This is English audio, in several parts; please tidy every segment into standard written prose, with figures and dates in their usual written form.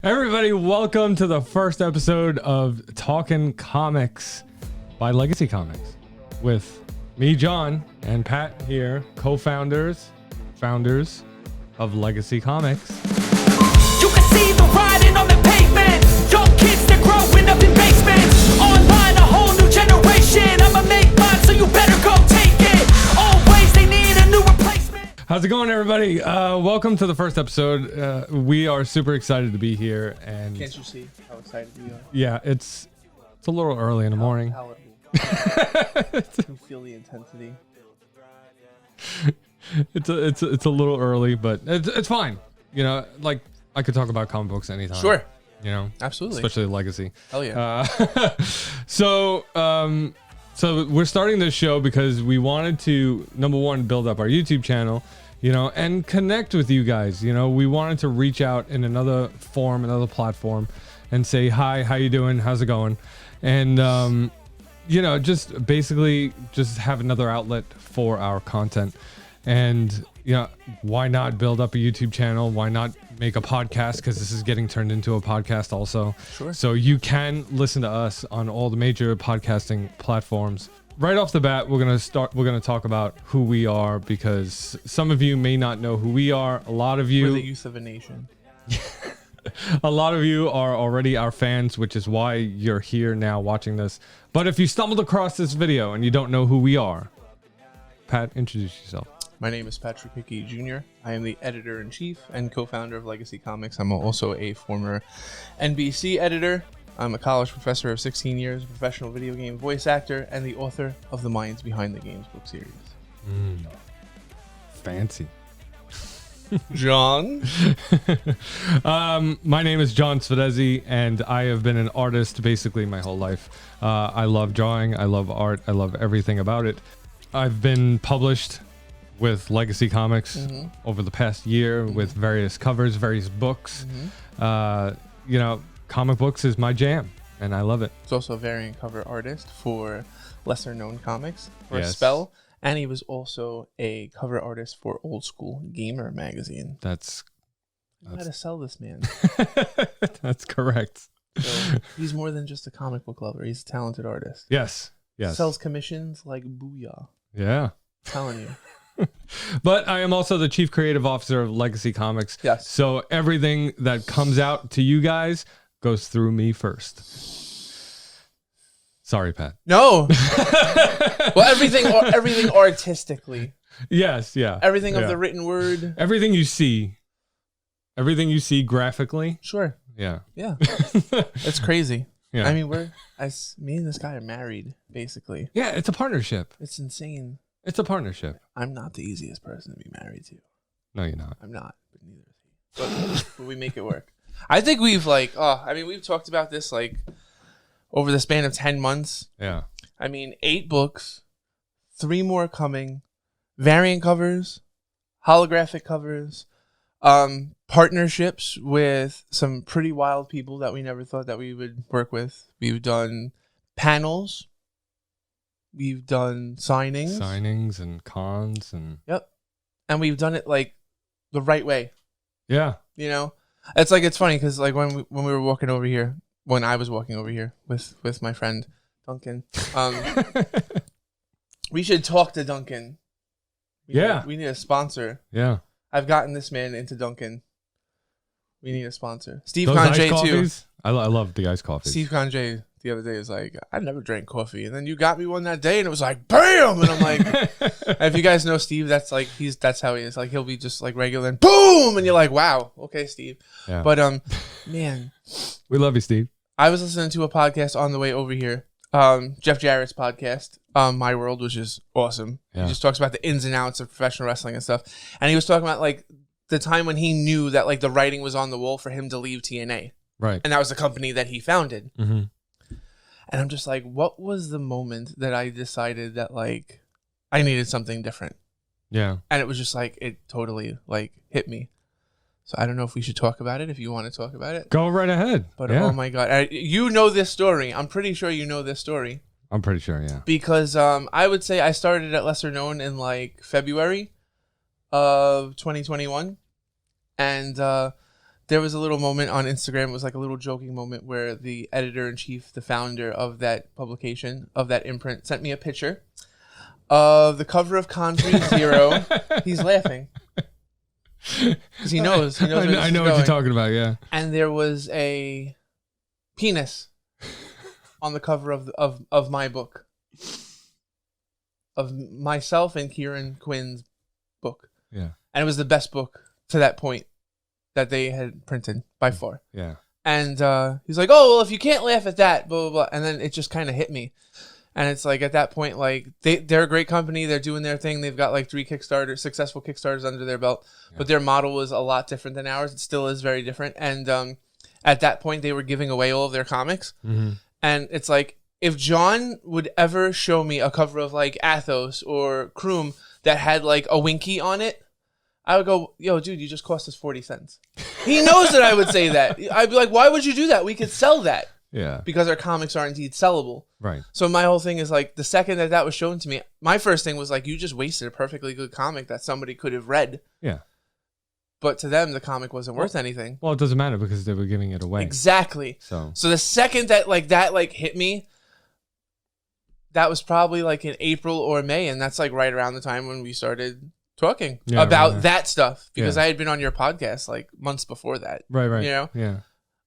Everybody, welcome to the first episode of Talkin Comix by Legacy Comix with me, John, and Pat here, founders of Legacy Comix. You can see the riding on the pavement. Young kids, they're growing up in basements. Online, a whole new generation. I'ma make mine, so you better go take it. Always, they need a new replacement. How's it going, everybody? Welcome to the first episode. We are super excited to be here, and Can't you see how excited we are? yeah, it's a little early in the morning. Palatable. You feel the intensity. It's a little early, but it's fine. You know, like I could talk about comic books anytime. Sure. You know, Absolutely. especially Legacy. Hell yeah. So we're starting this show because we wanted to, number one, build up our YouTube channel, you know, and connect with you guys. You know, we wanted to reach out in another form, another platform, and say hi, how you doing, how's it going, and you know, just basically just have another outlet for our content. And you know, why not build up a YouTube channel? Why not make a podcast? Because this is getting turned into a podcast also. Sure. So you can listen to us on all the major podcasting platforms. Right off the bat, we're gonna talk about who we are, because some of you may not know who we are. A lot of We're you, the youth of a nation. a lot of you are already our fans, which is why you're here now watching this. But if you stumbled across this video and you don't know who we are, Pat, introduce yourself. My name is Patrick Hickey Jr. I am the editor-in-chief and co-founder of Legacy Comix. I'm also a former NBC editor. I'm a college professor of 16 years, a professional video game voice actor, and the author of the Minds Behind the Games book series. Fancy. John? My name is John Svedese, and I have been an artist basically my whole life. I love drawing, I love art, I love everything about it. I've been published with Legacy Comix over the past year with various covers, various books. You know, comic books is my jam, and I love it. He's also a variant cover artist for lesser known comics, for Yes. Spell, and he was also a cover artist for Old School Gamer magazine. That's I gotta sell this man. that's correct. So he's more than just a comic book lover. He's a talented artist. Yes. Yes. Sells commissions like booyah. Yeah. I'm telling you. But I am also the chief creative officer of Legacy Comix. Yes. So everything that comes out to you guys goes through me first. Sorry, Pat. No. Well, everything artistically. Yes, yeah. Everything yeah. of the written word. Everything you see graphically. Sure. Yeah. Yeah. It's crazy. Yeah. I mean, me and this guy are married, basically. Yeah, it's a partnership. It's insane. It's a partnership. I'm not the easiest person to be married to. No, you're not. I'm not, but neither is he. But we make it work. I think we've we've talked about this like over the span of 10 months. Yeah. I mean, 8 books, 3 more coming, variant covers, holographic covers, partnerships with some pretty wild people that we never thought that we would work with. We've done panels. We've done signings And cons and Yep. And we've done it like the right way. yeah. You know, it's funny because like when we were walking over here, when I was walking over here with my friend Duncan, we should talk to Duncan. We need a sponsor. Yeah. I've gotten this man into Duncan. We need a sponsor. Steve Those iced Conjay too. coffees? I love the iced coffee. Steve Conjay the other day was like, I never drank coffee, and then you got me one that day, and it was like, bam! And I'm like, if you guys know Steve, that's like that's how he is. Like he'll be just like regular, and boom, and you're like, wow, okay, Steve. Yeah. But man, We love you, Steve. I was listening to a podcast on the way over here, Jeff Jarrett's podcast, My World, which is awesome. Yeah. He just talks about the ins and outs of professional wrestling and stuff, and he was talking about like the time when he knew that like the writing was on the wall for him to leave TNA, Right. and that was the company that he founded. Mm-hmm. And I'm just like, what was the moment that I decided that like I needed something different? Yeah. And it was just like, it totally like hit me. So I don't know if we should talk about it, if you want to talk about it. Go right ahead. But yeah. oh my God, you know this story. I'm pretty sure you know this story. I'm pretty sure, yeah. Because I would say I started at Lesser Known in like February of 2021. And there was a little moment on Instagram. It was like a little joking moment where the editor-in-chief, the founder of that publication, of that imprint, sent me a picture of the cover of Conjuring Zero. He's laughing because he knows. I know what you're talking about. Yeah. And there was a penis on the cover of my book, of myself and Kieran Quinn's book. Yeah. And it was the best book to that point that they had printed by far. Yeah. And he's like, oh, well, if you can't laugh at that, blah, blah, blah. And then it just kind of hit me. And it's like, at that point, like, they're a great company. They're doing their thing. They've got like 3 successful Kickstarters under their belt. Yeah. But their model was a lot different than ours. It still is very different. And at that point, they were giving away all of their comics. Mm-hmm. And it's like, if John would ever show me a cover of like Athos or Kroom that had like a Winky on it, I would go, yo, dude, you just cost us 40 cents. He knows that I would say that. I'd be like, why would you do that? We could sell that. Yeah. Because our comics are indeed sellable. Right. So my whole thing is like, the second that was shown to me, my first thing was like, you just wasted a perfectly good comic that somebody could have read. Yeah. But to them, the comic wasn't worth anything. Well, it doesn't matter because they were giving it away. Exactly. So the second that hit me, that was probably like in April or May. And that's like right around the time when we started talking about that stuff, because I had been on your podcast like months before that. Right. You know? Yeah.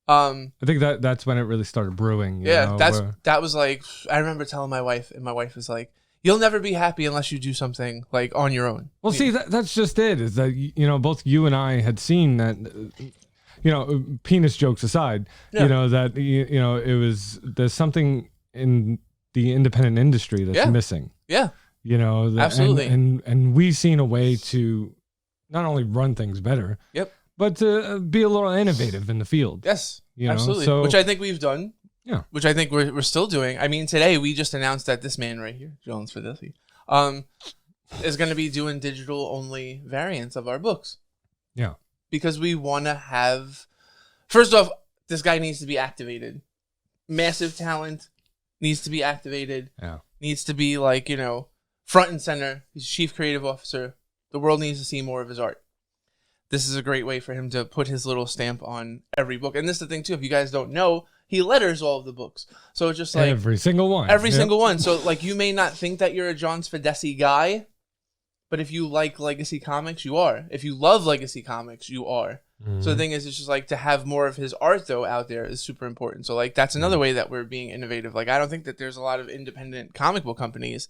I think that's when it really started brewing. That was like, I remember telling my wife, and my wife was like, you'll never be happy unless you do something like on your own. Well, see, that's just it, is that, you know, both you and I had seen that, you know, penis jokes aside, you know, that, you know, there's something in the independent industry that's missing. Yeah. You know, absolutely. And we've seen a way to not only run things better, but to be a little innovative in the field. Yes, you know? absolutely. So, which I think we've done. Yeah. Which I think we're still doing. I mean, today we just announced that this man right here, John Svedese, is going to be doing digital only variants of our books. Yeah. Because we want to have, first off, this guy needs to be activated. Massive talent, needs to be activated. Yeah. Needs to be like, you know, front and center. He's chief creative officer. The world needs to see more of his art. This is a great way for him to put his little stamp on every book. And this is the thing too, if you guys don't know, he letters all of the books. So it's just like every single one. Single one. So like, you may not think that you're a John Svedese guy, but if you like Legacy Comix, you are. If you love Legacy Comix, you are. So the thing is, it's just like, to have more of his art though out there is super important. So like, that's another way that we're being innovative. Like, I don't think that there's a lot of independent comic book companies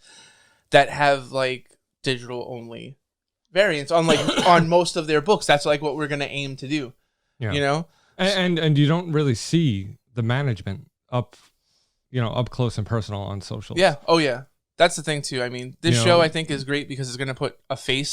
that have like digital only variants on like on most of their books. That's like what we're going to aim to do. Yeah. You know? And you don't really see the management up close and personal on social. Yeah. Oh yeah. That's the thing too. I mean, this show I think is great because it's going to put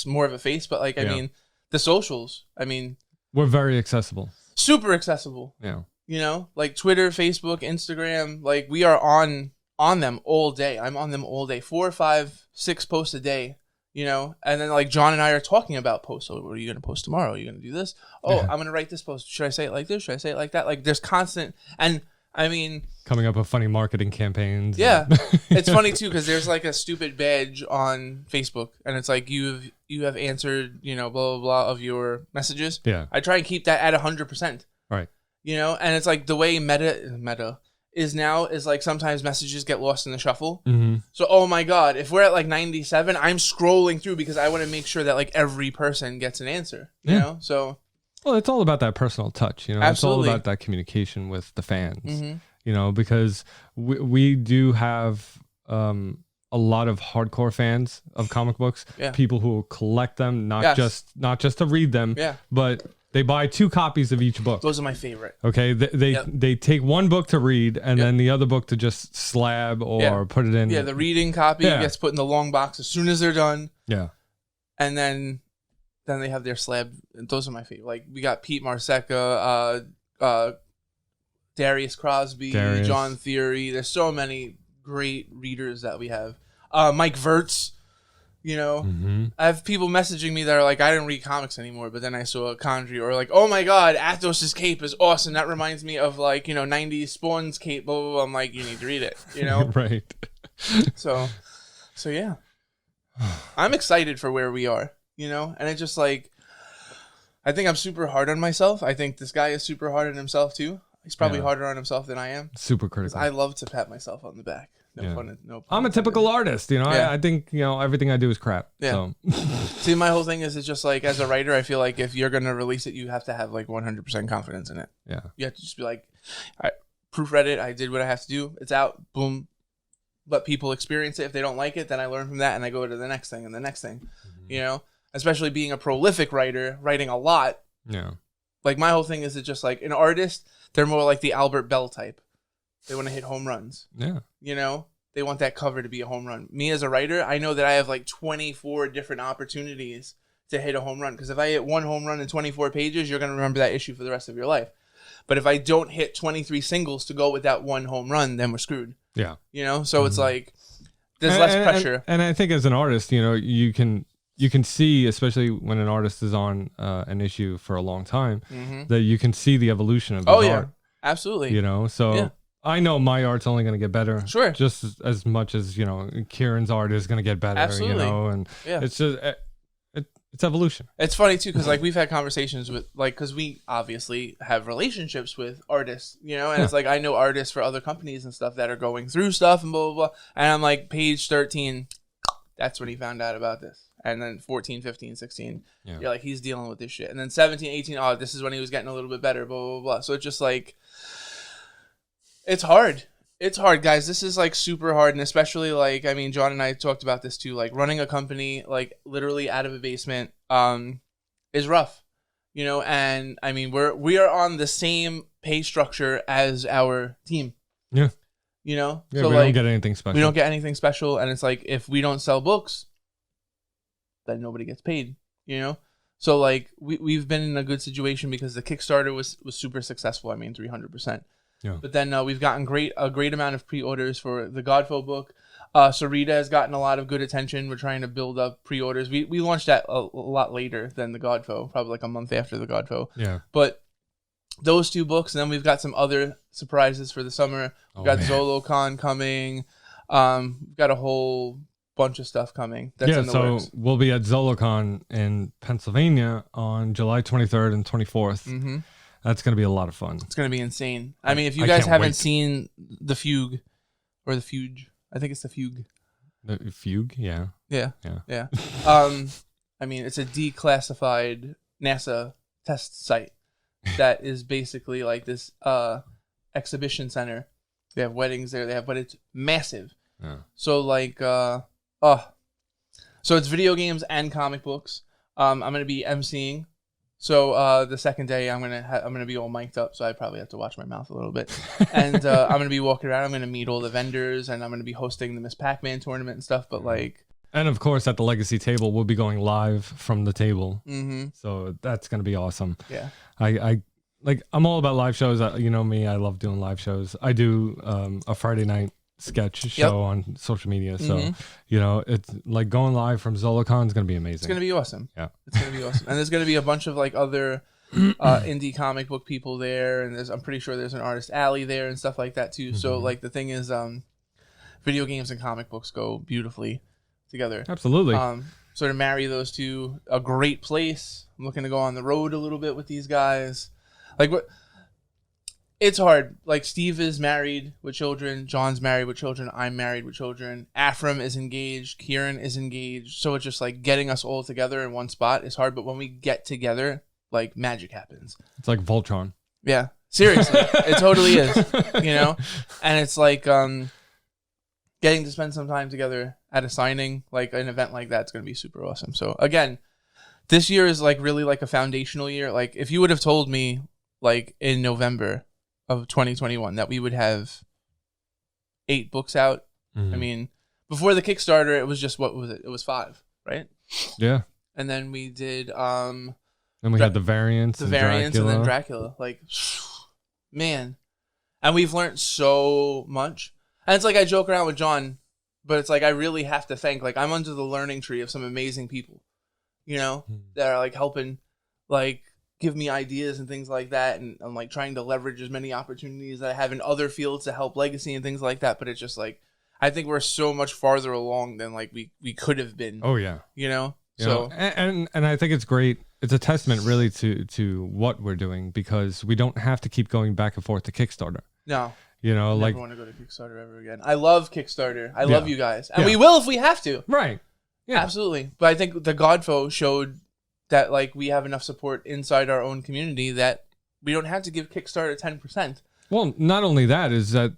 more of a face, but like, I mean, the socials, I mean, we're very accessible. Super accessible. Yeah. You know, like Twitter, Facebook, Instagram, like we are on them all day. I'm on them all day. 4, 5, 6 posts a day, you know? And then like John and I are talking about posts. So what are you going to post tomorrow? Are you going to do this? Oh, I'm going to write this post. Should I say it like this? Should I say it like that? Like, there's constant, and I mean, coming up with funny marketing campaigns. Yeah. It's funny too, because there's like a stupid badge on Facebook, and it's like, you have answered, you know, blah, blah, blah of your messages. Yeah. I try and keep that at 100%. Right. You know, and it's like the way meta is now is like, sometimes messages get lost in the shuffle. Mm-hmm. So, oh my God, if we're at like 97, I'm scrolling through because I want to make sure that like every person gets an answer, you know? So, well, it's all about that personal touch, you know. Absolutely. It's all about that communication with the fans, you know, because we do have a lot of hardcore fans of comic books, people who collect them, not just to read them, but they buy 2 copies of each book. Those are my favorite. Okay, they take one book to read and then the other book to just slab or put it in. Yeah, the reading copy gets put in the long box as soon as they're done. Yeah, and then they have their slab. Those are my favorite. Like, we got Pete Marseca, Darius Crosby, John Theory. There's so many great readers that we have. Mike Verts. You know, I have people messaging me that are like, I didn't read comics anymore, but then I saw a Conjury, or like, oh my God, Athos's cape is awesome. That reminds me of like, you know, 90s Spawn's cape, blah, blah, blah. I'm like, you need to read it, you know? Right. So yeah, I'm excited for where we are, you know? And it's just like, I think I'm super hard on myself. I think this guy is super hard on himself too. He's probably Yeah. harder on himself than I am. Super 'Cause critical. I love to pat myself on the back. No Yeah. fun. No. I'm a typical artist, you know. Yeah. I think everything I do is crap. Yeah. So. See, my whole thing is it's just like as a writer, I feel like if you're gonna release it, you have to have like 100% confidence in it. Yeah. You have to just be like, I proofread it. I did what I have to do. It's out. Boom. Let people experience it. If they don't like it, then I learn from that and I go to the next thing and the next thing. Mm-hmm. You know, especially being a prolific writer, writing a lot. Yeah. Like my whole thing is it's just like an artist. They're more like the Albert Bell type. They want to hit home runs. Yeah. You know, they want that cover to be a home run. Me as a writer, I know that I have like 24 different opportunities to hit a home run. Because if I hit one home run in 24 pages, you're going to remember that issue for the rest of your life. But if I don't hit 23 singles to go with that one home run, then we're screwed. Yeah. You know, so it's like there's less pressure. And I think as an artist, you can see, especially when an artist is on an issue for a long time, that you can see the evolution of his art. Absolutely. You know, so Yeah. I know my art's only going to get better. Sure. Just as much as, Kieran's art is going to get better, Absolutely. and Yeah. it's just, it's evolution. It's funny too, because like we've had conversations with because we obviously have relationships with artists, and it's like I know artists for other companies and stuff that are going through stuff and blah, blah, blah. And I'm like, page 13, that's when he found out about this. And then 14, 15, 16, you're like, he's dealing with this shit. And then 17, 18, oh, this is when he was getting a little bit better, blah, blah, blah. So it's just like, it's hard. It's hard, guys. This is like super hard. And especially like, I mean, John and I talked about this too, like running a company, like literally out of a basement, is rough, and I mean, we are on the same pay structure as our team. Yeah. So we like, don't get anything special. we don't get anything special. And it's like, if we don't sell books, then nobody gets paid, So like we've been in a good situation because the Kickstarter was super successful. I mean, 300%. Yeah. But then we've gotten a great amount of pre-orders for the Godfo book. Sarita has gotten a lot of good attention. We're trying to build up pre-orders. We launched that a lot later than the Godfo, probably like a month after the Godfo. Yeah. But those two books, and then we've got some other surprises for the summer. We've got ZoloCon coming. We've got a whole bunch of stuff coming. That's in the works. We'll be at ZoloCon in Pennsylvania on July 23rd and 24th. Mm-hmm. That's going to be a lot of fun. It's going to be insane. I mean, if you I guys can't haven't wait. seen The Fugue, or The Fugue, I think it's The Fugue. The Fugue, yeah. Yeah. Yeah. I mean, it's a declassified NASA test site that is basically like this exhibition center. They have weddings there. But it's massive. Yeah. So like, so it's video games and comic books. I'm gonna be emceeing. So the second day, I'm gonna be all mic'd up. So I probably have to watch my mouth a little bit. And I'm gonna be walking around. I'm gonna meet all the vendors, and I'm gonna be hosting the Miss Pac-Man tournament and stuff. But like, And of course, at the Legacy table, we'll be going live from the table. mm-hmm. So that's going to be awesome. Yeah. I'm all about live shows. You know me, I love doing live shows. I do a Friday night sketch show on social media. So, it's like going live from ZoloCon is going to be amazing. It's going to be awesome. Yeah. It's going to be awesome. And there's going to be a bunch of like other indie comic book people there. And I'm pretty sure there's an artist alley there and stuff like that too. So like the thing is, video games and comic books go beautifully together. Absolutely. So to marry those two, a great place. I'm looking to go on the road a little bit with these guys. Like what? It's hard. Like Steve is married with children. John's married with children. I'm married with children. Afram is engaged. Kieran is engaged. So it's just like getting us all together in one spot is hard. But when we get together, like magic happens. It's like Voltron. Yeah, seriously, it totally is. And it's like getting to spend some time together at a signing, like an event like that's going to be super awesome. So again, this year is like really like a foundational year. Like if you would have told me like in November of 2021 that we would have 8 books out. Mm-hmm. I mean, before the Kickstarter, it was just, what was it? It was 5, right? Yeah. And then we did and we had the variants. and then Dracula. Like, man. And we've learned so much. And it's like I joke around with John, but it's like I really have to thank, like I'm under the learning tree of some amazing people, that are like helping, like give me ideas and things like that. And I'm like trying to leverage as many opportunities that I have in other fields to help Legacy and things like that. But it's just like, I think we're so much farther along than like we could have been. Oh yeah. So and I think it's great it's a testament really to what we're doing, because we don't have to keep going back and forth to Kickstarter. No. You know, I like never want to go to Kickstarter ever again. I love Kickstarter. I love you guys. And Yeah. we will if we have to. right. Yeah. Absolutely. But I think the Godfo showed that like we have enough support inside our own community that we don't have to give Kickstarter 10%. Well, not only that is that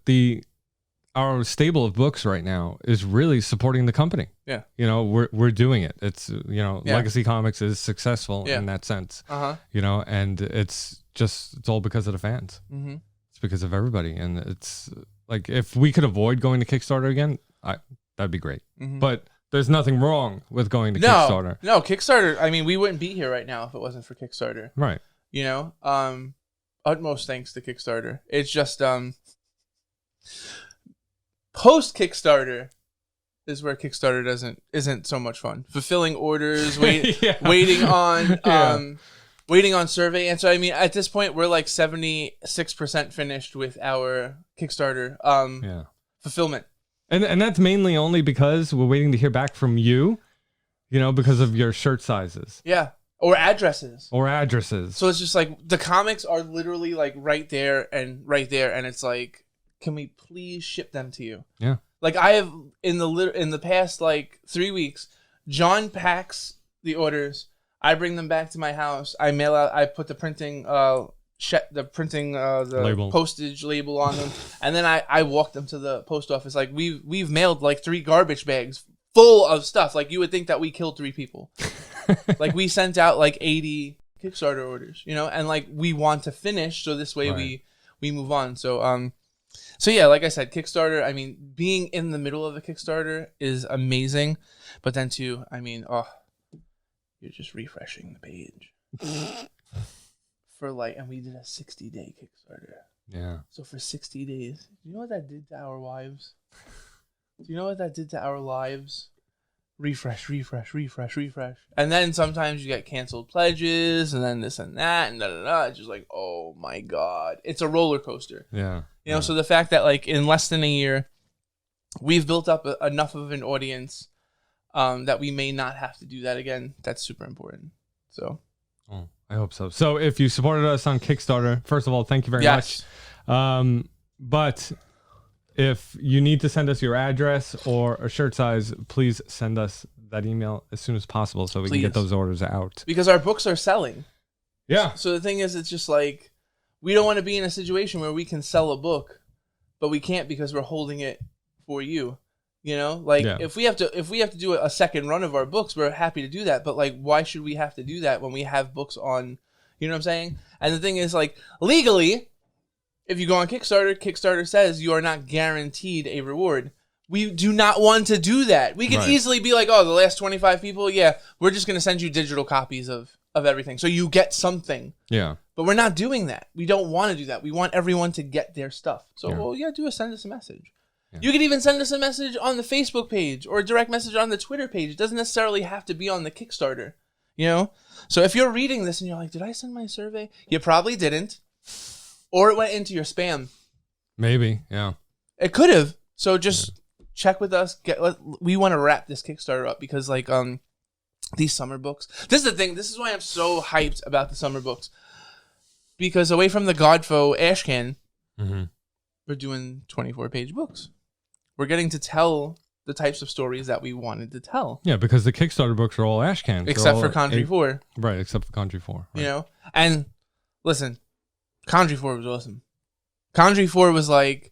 our stable of books right now is really supporting the company. Yeah. You know, we're doing it. It's, Yeah. Legacy Comix is successful in that sense. Uh-huh. You know, and it's all because of the fans. Mm-hmm. It's because of everybody. And it's like, if we could avoid going to Kickstarter again, that'd be great. Mm-hmm. But there's nothing wrong with going to Kickstarter. No, Kickstarter, I mean, we wouldn't be here right now if it wasn't for Kickstarter. Right. You know? Utmost thanks to Kickstarter. It's just post Kickstarter is where Kickstarter isn't so much fun. Fulfilling orders, waiting on waiting on survey. And so I mean at this point we're like 76% finished with our Kickstarter fulfillment. And that's mainly only because we're waiting to hear back from you, because of your shirt sizes. Yeah. Or addresses. So it's just like the comics are literally like right there, and it's like, can we please ship them to you? Yeah. Like I have in the past like 3 weeks, John packs the orders. I bring them back to my house. I mail out. I put the printing label. Postage label on them, and then I walk them to the post office. Like we've mailed like 3 garbage bags full of stuff. Like you would think that we killed 3 people. Like we sent out like 80 Kickstarter orders, and like we want to finish, so this way we move on. So yeah, like I said, Kickstarter, I mean, being in the middle of a Kickstarter is amazing, but then too, I mean, you're just refreshing the page for like, and we did a 60-day Kickstarter. Yeah. So for 60 days, do you know what that did to our lives? Do you know what that did to our lives? Refresh. And then sometimes you get canceled pledges, and then this and that, and da-da-da. It's just like, oh my God. It's a roller coaster. Yeah. So the fact that like in less than a year, we've built up enough of an audience that we may not have to do that again. That's super important. So. Oh, I hope so. So if you supported us on Kickstarter, first of all, thank you very much. But if you need to send us your address or a shirt size, please send us that email as soon as possible so we can get those orders out. Because our books are selling. Yeah. So the thing is, it's just like, we don't want to be in a situation where we can sell a book, but we can't because we're holding it for you. If we have to do a second run of our books, we're happy to do that. But like, why should we have to do that when we have books on, you know what I'm saying? And the thing is, like, legally, if you go on Kickstarter, Kickstarter says you are not guaranteed a reward. We do not want to do that. We can easily be like, oh, the last 25 people, we're just going to send you digital copies of everything. So you get something. Yeah. But we're not doing that. We don't want to do that. We want everyone to get their stuff. So all you got to do is send us a message. Yeah. You could even send us a message on the Facebook page or a direct message on the Twitter page. It doesn't necessarily have to be on the Kickstarter, So if you're reading this and you're like, did I send my survey? You probably didn't. Or it went into your spam. Maybe, yeah. It could have. So just check with us. We want to wrap this Kickstarter up because, like, these summer books. This is the thing. This is why I'm so hyped about the summer books. Because away from the Godfo Ashcan, we're doing 24-page books. We're getting to tell the types of stories that we wanted to tell. Yeah, because the Kickstarter books are all Ashcan. Except for Country 4. Right, except for Country 4. Right. And listen. Conjury 4 was awesome. Conjury 4 was like,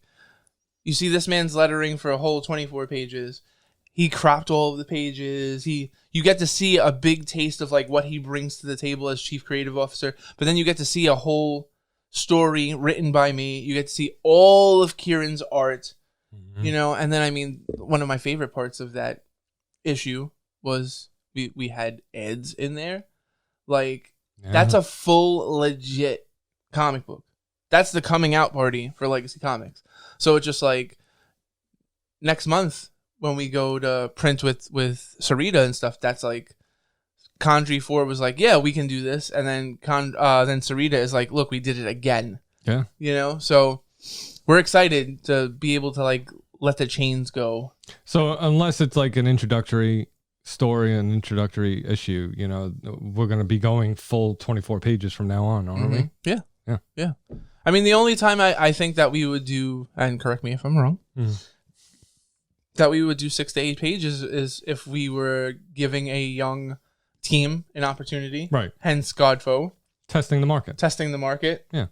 you see this man's lettering for a whole 24 pages. He cropped all of the pages. You get to see a big taste of like what he brings to the table as chief creative officer. But then you get to see a whole story written by me. You get to see all of Kieran's art, and then, I mean, one of my favorite parts of that issue was we had ads in there. Like, that's a full legit comic book. That's the coming out party for Legacy Comix. So it's just like next month when we go to print with Sarita and stuff, that's like Conjury 4 was like, yeah, we can do this, and then Sarita is like, look, we did it again. Yeah. So we're excited to be able to like let the chains go. So unless it's like an introductory story and introductory issue, you know, we're going to be going full 24 pages from now on, aren't we? Yeah. I mean, the only time I think that we would do, and correct me if I'm wrong, that we would do 6 to 8 pages is if we were giving a young team an opportunity. Right. Hence Godfoe. Testing the market. Yeah.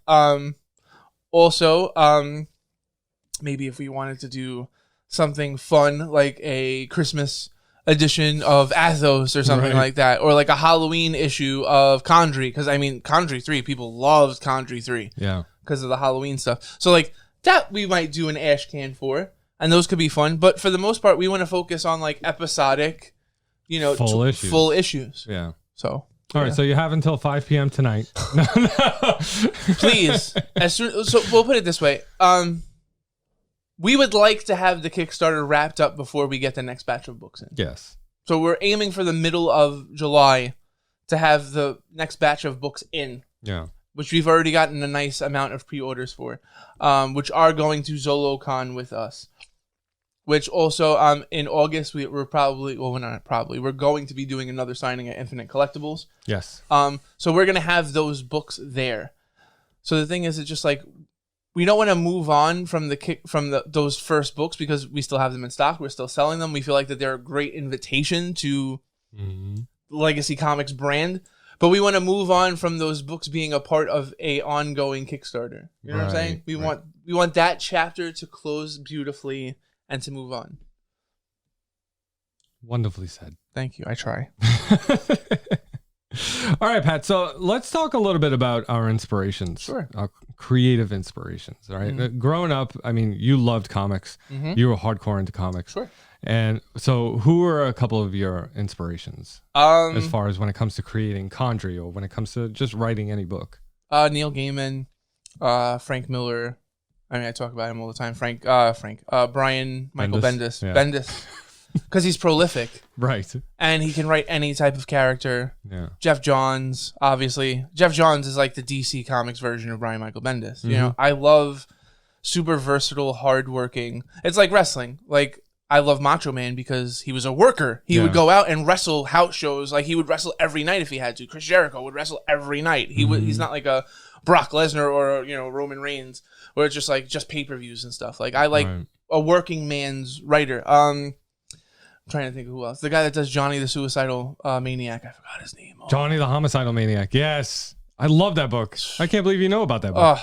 Maybe if we wanted to do something fun, like a Christmas edition of Athos or something like that, or like a Halloween issue of Condry, because I mean, Condry 3, people loved Condry 3. Yeah. Because of the Halloween stuff. So like that we might do an ash can for, and those could be fun. But for the most part, we want to focus on like episodic, you know, full issues. Yeah. So. All right, so you have until 5 p.m. tonight. Please, so we'll put it this way. We would like to have the Kickstarter wrapped up before we get the next batch of books in. Yes. So we're aiming for the middle of July to have the next batch of books in. Yeah. Which we've already gotten a nice amount of pre-orders for, which are going to ZoloCon with us. Which also, in August, we're going to be doing another signing at Infinite Collectibles. Yes. So we're going to have those books there. So the thing is, it's just like, we don't want to move on from those first books because we still have them in stock. We're still selling them. We feel like that they're a great invitation to Legacy Comix brand. But we want to move on from those books being a part of a ongoing Kickstarter. You know what I'm saying? We want that chapter to close beautifully and to move on. Wonderfully said. Thank you. I try. All right, Pat. So let's talk a little bit about our inspirations. Sure. Our creative inspirations. All right. Growing up, I mean, you loved comics. You were hardcore into comics. Sure. And so who were a couple of your inspirations as far as when it comes to creating Condry or when it comes to just writing any book? Neil Gaiman, Frank Miller. I mean, I talk about him all the time. Brian Michael Bendis. Yeah. Bendis. Because he's prolific. Right. And he can write any type of character. Yeah. Jeff Johns, obviously. Jeff Johns is like the DC Comics version of Brian Michael Bendis. You know, I love super versatile, hardworking. It's like wrestling. Like, I love Macho Man because he was a worker. He would go out and wrestle house shows. Like, he would wrestle every night if he had to. Chris Jericho would wrestle every night. He's not like a Brock Lesnar or, you know, Roman Reigns, where it's just like pay-per-views and stuff. Like, I like a working man's writer. I'm trying to think of who else. The guy that does Johnny the Suicidal Maniac. I forgot his name. Johnny the Homicidal Maniac. Yes. I love that book. I can't believe you know about that book.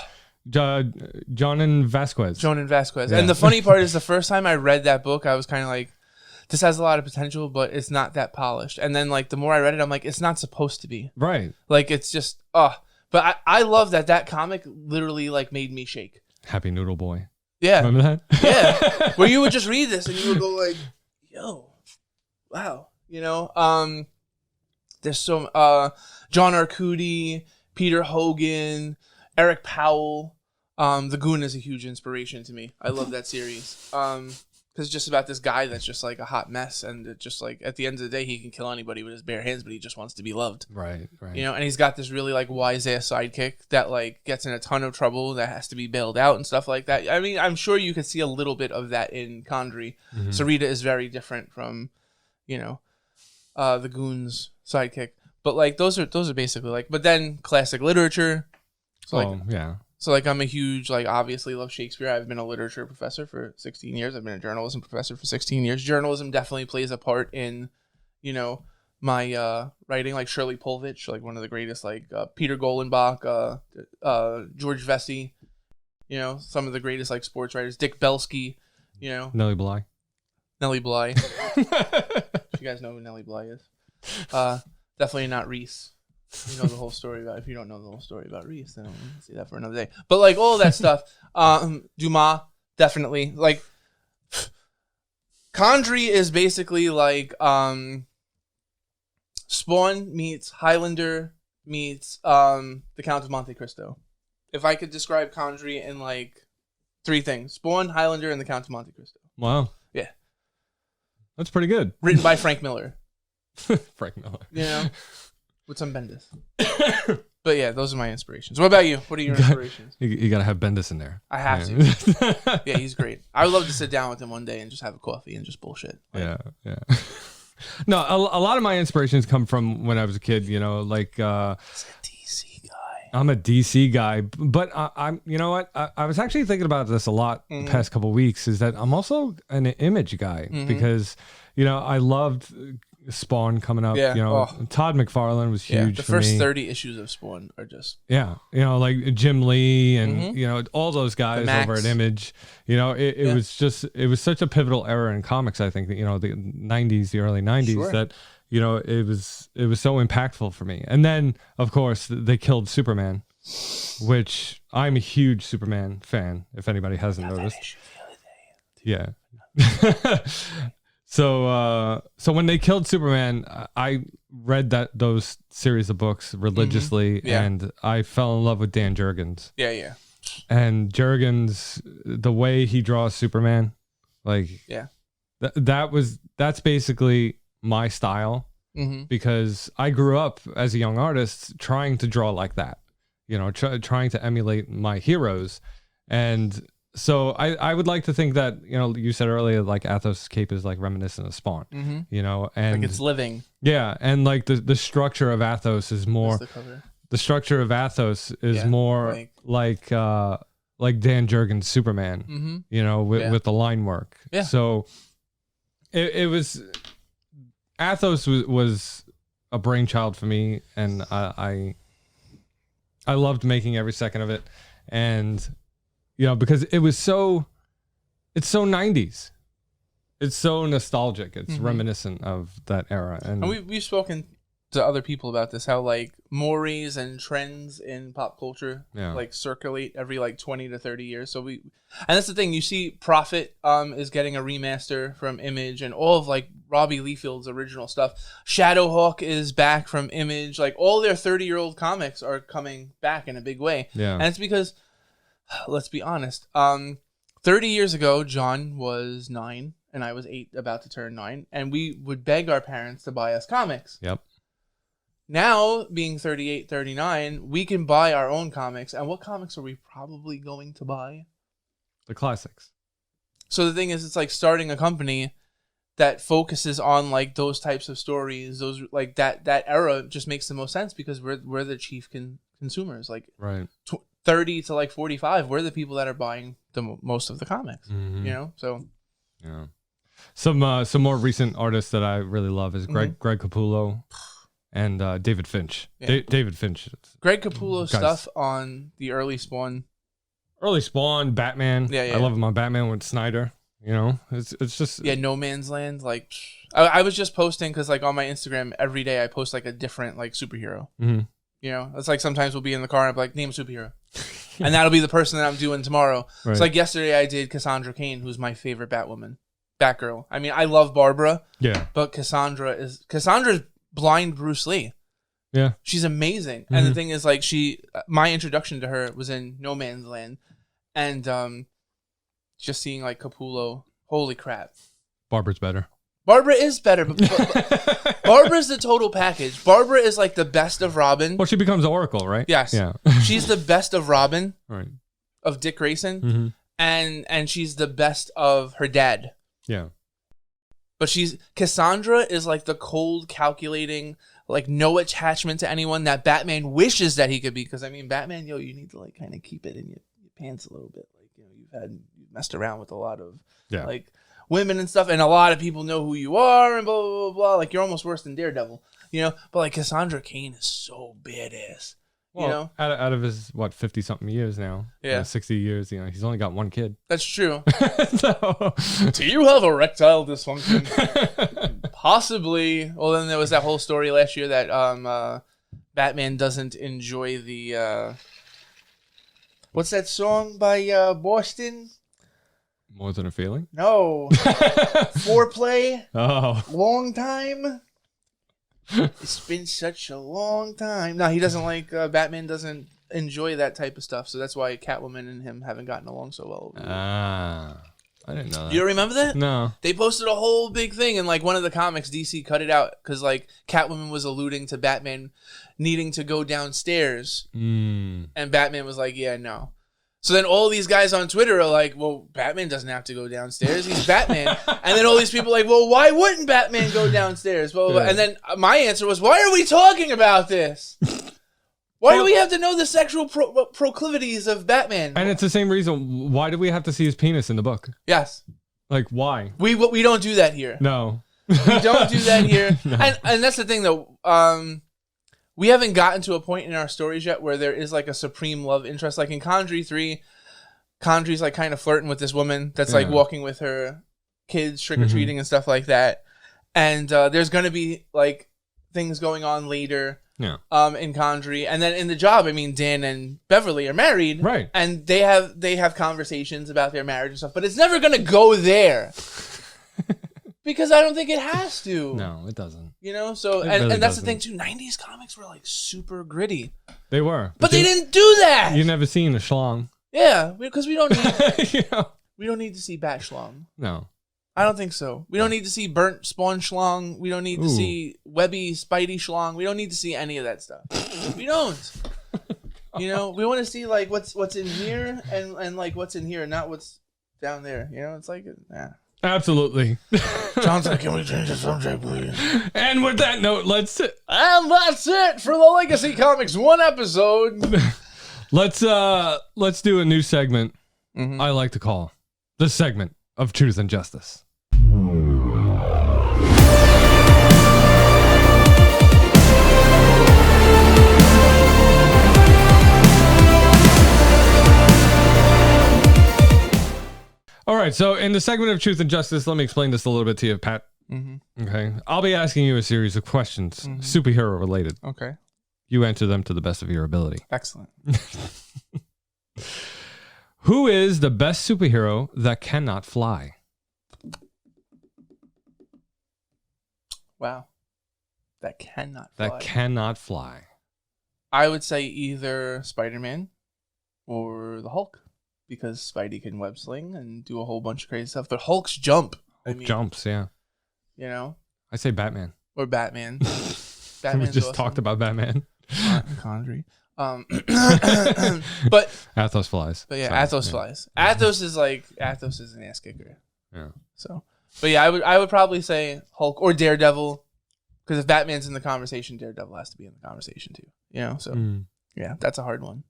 Jonan Vasquez. Yeah. And the funny part is the first time I read that book, I was kind of like, this has a lot of potential, but it's not that polished. And then like the more I read it, I'm like, it's not supposed to be. Right. Like it's just, But I love that comic literally like made me shake. Happy Noodle Boy. Yeah. Remember that? Yeah. Where you would just read this and you would go like, yo, wow. You know, there's some, John Arcudi, Peter Hogan, Eric Powell. The Goon is a huge inspiration to me. I love that series. Because it's just about this guy that's just like a hot mess, and it just like at the end of the day, he can kill anybody with his bare hands, but he just wants to be loved. Right. You know, and he's got this really like wise ass sidekick that like gets in a ton of trouble that has to be bailed out and stuff like that. I mean, I'm sure you could see a little bit of that in Condry. Sarita is very different from, you know, the Goon's sidekick. But like those are basically like. But then classic literature. So So, like, I'm a huge, like, obviously love Shakespeare. I've been a literature professor for 16 years. I've been a journalism professor for 16 years. Journalism definitely plays a part in, you know, my writing. Like, Shirley Pulvich, like, one of the greatest, like, Peter Golenbach, George Vesey, you know, some of the greatest, like, sports writers. Dick Belsky, you know. Nellie Bly. You guys know who Nellie Bly is. Definitely not Reese. You know the whole story about. If you don't know the whole story about Reese, then we'll see that for another day. But like all that stuff, Dumas definitely like. Condry is basically like Spawn meets Highlander meets the Count of Monte Cristo. If I could describe Condry in like 3 things: Spawn, Highlander, and the Count of Monte Cristo. Wow. Yeah, that's pretty good. Written by Frank Miller. Frank Miller. You know. With some Bendis. But yeah, those are my inspirations. What about you? What are your inspirations? You got to have Bendis in there. I have to. Yeah, he's great. I would love to sit down with him one day and just have a coffee and just bullshit. Yeah. No, a lot of my inspirations come from when I was a kid. You know, like DC guy. I'm a DC guy, but I'm. You know what? I was actually thinking about this a lot the past couple of weeks. Is that I'm also an Image guy because I loved Spawn coming up. Yeah. Todd McFarlane was huge. The for first me. 30 issues of Spawn are just like Jim Lee and all those guys Max. over at Image. It was such a pivotal era in comics. I think that the '90s, the early '90s, that it was so impactful for me. And then of course they killed Superman, which I'm a huge Superman fan. If anybody hasn't noticed, yeah. So when they killed Superman, I read those series of books religiously, and I fell in love with Dan Jurgens. Yeah. And Jurgens, the way he draws Superman, that's basically my style, because I grew up as a young artist trying to draw like that, trying to emulate my heroes. And so I would like to think that, you said earlier, like Athos' cape is like reminiscent of Spawn, and like it's living. Yeah. And like the structure of Athos is more, the structure of Athos is more like Dan Jurgens' Superman, with the line work. Yeah. So it was, Athos was a brainchild for me, and I loved making every second of it. And because it's so 90s. It's so nostalgic. It's reminiscent of that era. And we've spoken to other people about this, how like mores and trends in pop culture like circulate every like 20 to 30 years. So and that's the thing. You see Prophet is getting a remaster from Image, and all of like Robbie Liefield's original stuff. Shadowhawk is back from Image. Like all their 30-year-old comics are coming back in a big way. Yeah. And it's because, let's be honest, 30 years ago, John was 9 and I was 8, about to turn 9, and we would beg our parents to buy us comics. Yep. Now, being 38, 39, we can buy our own comics. And what comics are we probably going to buy? The classics. So the thing is, it's like starting a company that focuses on like those types of stories. Those like that era just makes the most sense, because we're the chief consumers. Like right. 30 to like 45, we're the people that are buying the most of the comics. So yeah. Some more recent artists that I really love is Greg Capullo and David Finch. Yeah. David Finch. Greg Capullo's stuff on the early Spawn, Batman. I love him on Batman with Snyder. It's just No Man's Land. Like I was just posting, because like on my Instagram every day I post like a different like superhero. It's like sometimes we'll be in the car and I'll be like, name a superhero. And that'll be the person that I'm doing tomorrow. Right. So like yesterday I did Cassandra Cain, who's my favorite Batgirl. I mean, I love Barbara. Yeah. But Cassandra's blind Bruce Lee. Yeah. She's amazing. And the thing is, like, my introduction to her was in No Man's Land. And just seeing like Capullo, holy crap. Barbara's better. Barbara is better, but Barbara's the total package. Barbara is like the best of Robin. Well, she becomes Oracle, right? Yes. Yeah. She's the best of Robin, right? Of Dick Grayson, and she's the best of her dad. Yeah. But Cassandra is like the cold, calculating, like no attachment to anyone that Batman wishes that he could be. Because I mean, Batman, you need to like kind of keep it in your pants a little bit. Like you've messed around with a lot of like women and stuff, and a lot of people know who you are, and blah blah blah blah. Like you're almost worse than Daredevil, But like Cassandra Cain is so badass. Well, out of his 50-something years now, 60 years, he's only got one kid. That's true. Do you have erectile dysfunction? Possibly. Well, then there was that whole story last year that Batman doesn't enjoy the what's that song by Boston? More Than a Feeling? No. Foreplay. Oh. Long time. It's been such a long time. No, he doesn't like, Batman doesn't enjoy that type of stuff. So that's why Catwoman and him haven't gotten along so well. I didn't know that. Do you remember that? No. They posted a whole big thing in like one of the comics. DC cut it out because like Catwoman was alluding to Batman needing to go downstairs. And Batman was like, yeah, no. So then all these guys on Twitter are like, well, Batman doesn't have to go downstairs. He's Batman. And then all these people are like, well, why wouldn't Batman go downstairs? Blah, blah, blah. And then my answer was, why are we talking about this? Why do we have to know the sexual proclivities of Batman? And it's the same reason. Why do we have to see his penis in the book? Yes. Like, why? We don't do that here. No. We don't do that here. No. And that's the thing, though. We haven't gotten to a point in our stories yet where there is like a supreme love interest. Like in Conjury 3, Conjury's like kind of flirting with this woman that's like walking with her kids trick-or-treating and stuff like that. And there's going to be like things going on later in Conjury. And then in The Job, I mean, Dan and Beverly are married. Right. And they have conversations about their marriage and stuff. But it's never going to go there. Because I don't think it has to. No, it doesn't. You know, so and that's the thing too. 90s comics were like super gritty. They were, but they didn't do that. You never seen a schlong. Yeah, because we don't need. Yeah. We don't need to see bat schlong. No, I don't think so. We don't need to see burnt spawn schlong. We don't need to see webby spidey schlong. We don't need to see any of that stuff. We don't. You know, we want to see like what's in here and like what's in here, and not what's down there. You know, it's like absolutely. Johnson, can we change the subject, please? And with that note, and that's it for the Legacy Comix 1 episode. Let's do a new segment. I like to call the segment of Truth and Justice. All right, so in the segment of Truth and Justice, let me explain this a little bit to you, Pat. Okay, I'll be asking you a series of questions, superhero related. Okay. You answer them to the best of your ability. Excellent. Who is the best superhero that cannot fly? Wow. That cannot fly. That cannot fly. I would say either Spider-Man or the Hulk. Because Spidey can web sling and do a whole bunch of crazy stuff. But Hulk's jump. Jumps, yeah. You know? I say Batman. Or Batman. We just talked about Batman. Conjury. But Athos flies. But yeah, Athos flies. Athos is an ass kicker. Yeah. So, but yeah, I would probably say Hulk or Daredevil, because if Batman's in the conversation, Daredevil has to be in the conversation too. You know, so yeah, that's a hard one.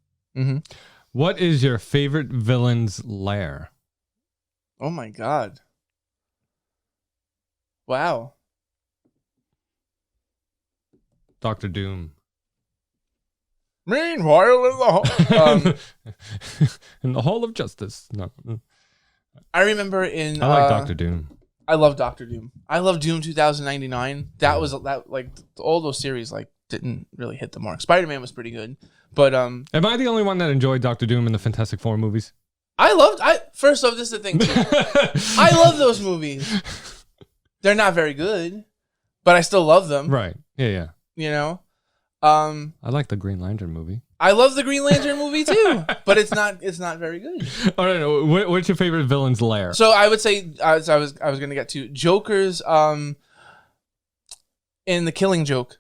What is your favorite villain's lair? Oh my god! Wow. Dr. Doom. Meanwhile, in the Hall of Justice. No. I remember in. I like Dr. Doom. I love Dr. Doom. I love Doom 2099. That was that like all those series like didn't really hit the mark. Spider-Man was pretty good, but Am I the only one that enjoyed Dr. Doom in the Fantastic Four movies? First off, this is the thing too. I love those movies. They're not very good, but I still love them. Right. Yeah. You know? I like the Green Lantern movie. I love the Green Lantern movie too, but it's not very good. Oh no. What's your favorite villain's lair? So I would say I was going to get to Joker's in The Killing Joke.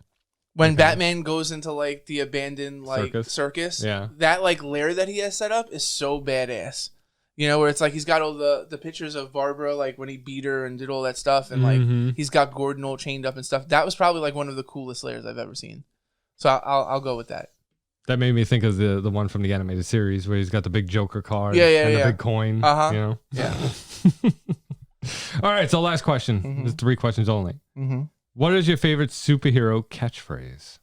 When Batman goes into like the abandoned like circus, yeah, that like lair that he has set up is so badass. You know, where it's like he's got all the pictures of Barbara, like when he beat her and did all that stuff, and like he's got Gordon all chained up and stuff. That was probably like one of the coolest lairs I've ever seen. So I'll go with that. That made me think of the one from the animated series where he's got the big Joker card, and the big coin. You know, yeah. All right, so last question. There's 3 questions only. What is your favorite superhero catchphrase?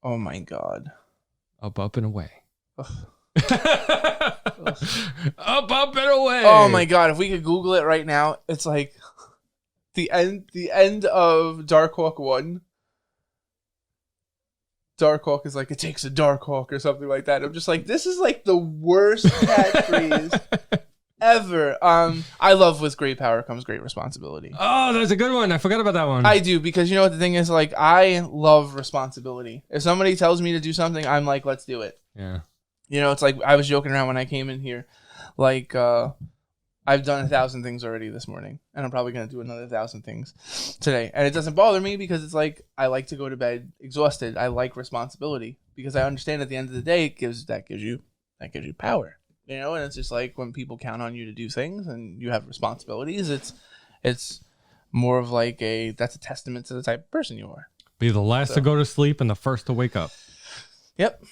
Oh my god. Up, up, and away. Up, up, and away. Oh my god, if we could Google it right now, it's like the end of Dark Hawk 1. Dark Hawk is like, it takes a Dark Hawk or something like that. I'm just like, this is like the worst catchphrase ever. I love with great power comes great responsibility. Oh, that's a good one. I forgot about that one. I do, because you know what the thing is, like, I love responsibility. If somebody tells me to do something, I'm like, let's do it. Yeah. You know, it's like I was joking around when I came in here, like I've done 1,000 things already this morning, and I'm probably gonna do another 1,000 things today. And it doesn't bother me because it's like I like to go to bed exhausted. I like responsibility because I understand at the end of the day that gives you power. you know, and it's just like when people count on you to do things and you have responsibilities, it's more of like that's a testament to the type of person you are. Be the last to go to sleep and the first to wake up. Yep.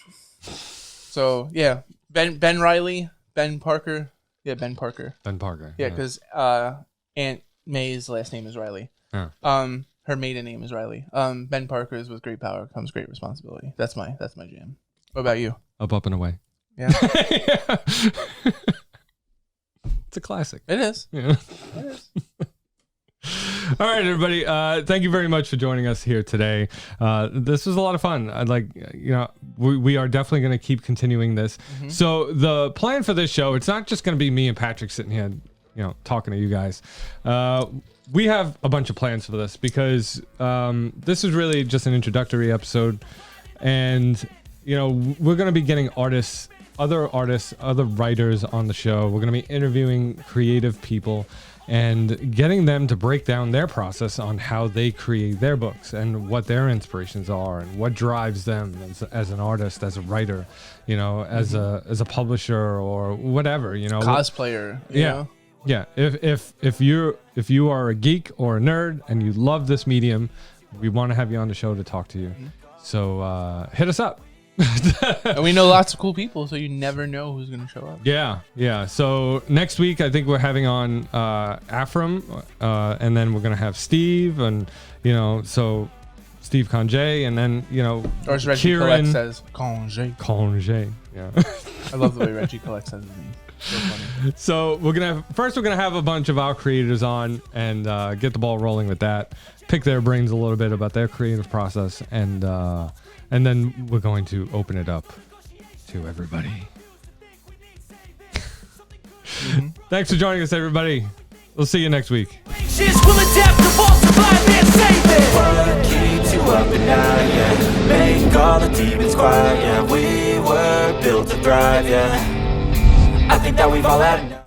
So yeah, Ben Riley, Ben Parker. Yeah, Ben Parker. Ben Parker. Yeah, because Aunt May's last name is Riley. Yeah. Her maiden name is Riley. Ben Parker is with great power comes great responsibility. That's my jam. What about you? Up and away. Yeah. It's a classic. It is. Yeah. It is. All right, everybody. Thank you very much for joining us here today. This was a lot of fun. I'd like, we are definitely going to keep continuing this. Mm-hmm. So the plan for this show, it's not just going to be me and Patrick sitting here, talking to you guys. We have a bunch of plans for this because this is really just an introductory episode, and we're going to be getting other writers on the show. We're going to be interviewing creative people and getting them to break down their process on how they create their books and what their inspirations are and what drives them as an artist, as a writer, as a publisher or whatever, Cosplayer. Yeah. If you are a geek or a nerd and you love this medium, we want to have you on the show to talk to you. So hit us up. And we know lots of cool people, so you never know who's going to show up. Yeah. So next week, I think we're having on Afram, and then we're going to have Steve, and so Steve Conjay, and then Or as Reggie Kieran Collect says, Conjay. Yeah. I love the way Reggie Collect says his name. So funny. So we're gonna have a bunch of our creators on and get the ball rolling with that. Pick their brains a little bit about their creative process, and then we're going to open it up to everybody. Thanks for joining us, everybody. We'll see you next week. Will adapt, evolve, survive, and save it. What keeps you up at night, yeah? Make all the demons quiet, yeah. We were built to thrive, yeah. I think that we've all had enough.